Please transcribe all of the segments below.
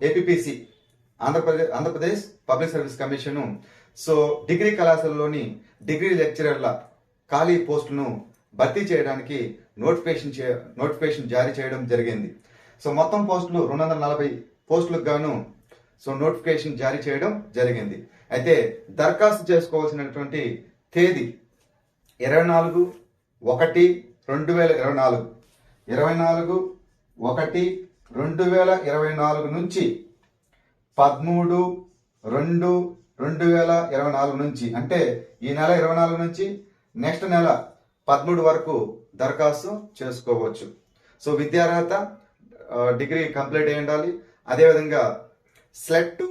APPC Andhra Pradesh public service commission so degree కళాశాలలోని degree లెక్చరర్ల ఖాళీ పోస్టును భర్తీ చేయడానికి నోటిఫికేషన్ జారీ చేయడం జరిగింది. సో మొత్తం పోస్టులు 240 పోస్టులకు గాను సో నోటిఫికేషన్ జారీ చేయడం జరిగింది. అయితే దరఖాస్తు చేసుకోవాల్సినటువంటి తేదీ 24/1/2024 24/1/2024 నుంచి 13/2/2024 నుంచి అంటే ఈ నెల 24 నుంచి నెక్స్ట్ నెల 13 వరకు దరఖాస్తు చేసుకోవచ్చు. సో విద్యార్హత డిగ్రీ కంప్లీట్ అయి ఉండాలి. అదేవిధంగా స్లెట్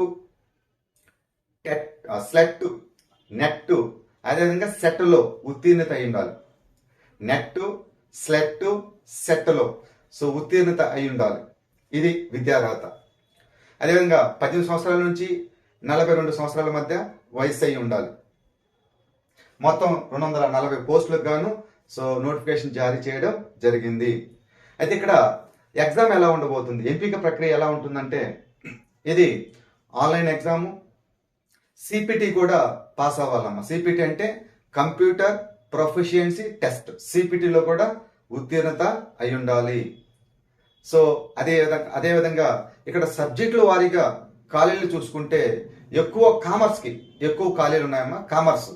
నెట్ అదేవిధంగా సెట్లో ఉత్తీర్ణత అయి ఉండాలి. నెట్ సెట్లో సో ఉత్తీర్ణత అయి ఉండాలి. ఇది విద్యార్హత. అదేవిధంగా 18 సంవత్సరాల నుంచి 42 సంవత్సరాల మధ్య వయసు అయి ఉండాలి. మొత్తం 240 పోస్టులకు గాను సో నోటిఫికేషన్ జారీ చేయడం జరిగింది. అయితే ఇక్కడ ఎగ్జామ్ ఎలా ఉండబోతుంది, ఎంపిక ప్రక్రియ ఎలా ఉంటుందంటే ఇది ఆన్లైన్ ఎగ్జాము. సిపిటి కూడా పాస్ అవ్వాలమ్మా. సిపిటి అంటే కంప్యూటర్ ప్రొఫిషియన్సీ టెస్ట్. సిపిటిలో కూడా ఉత్తీర్ణత అయి ఉండాలి. సో అదేవిధంగా ఇక్కడ సబ్జెక్టుల వారీగా ఖాళీలు చూసుకుంటే ఎక్కువ కామర్స్కి ఎక్కువ ఖాళీలు ఉన్నాయమ్మా. కామర్స్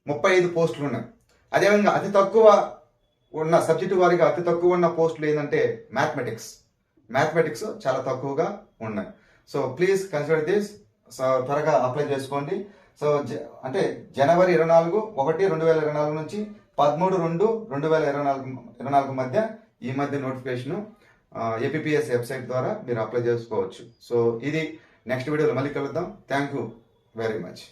35 పోస్టులు ఉన్నాయి. అదేవిధంగా అతి తక్కువ ఉన్న సబ్జెక్టు వారీగా అతి తక్కువ ఉన్న పోస్టులు ఏంటంటే మ్యాథమెటిక్స్ చాలా తక్కువగా ఉన్నాయి. So please consider this. So త్వరగా అప్లై చేసుకోండి. సో అంటే జనవరి 24/1/2024 నుంచి 13/2/2024 మధ్య ఈ మధ్య నోటిఫికేషన్ ఏపీపీఎస్ వెబ్సైట్ ద్వారా మీరు అప్లై చేసుకోవచ్చు. సో ఇది నెక్స్ట్ వీడియోలో మళ్ళీ కలుద్దాం. Thank you very much.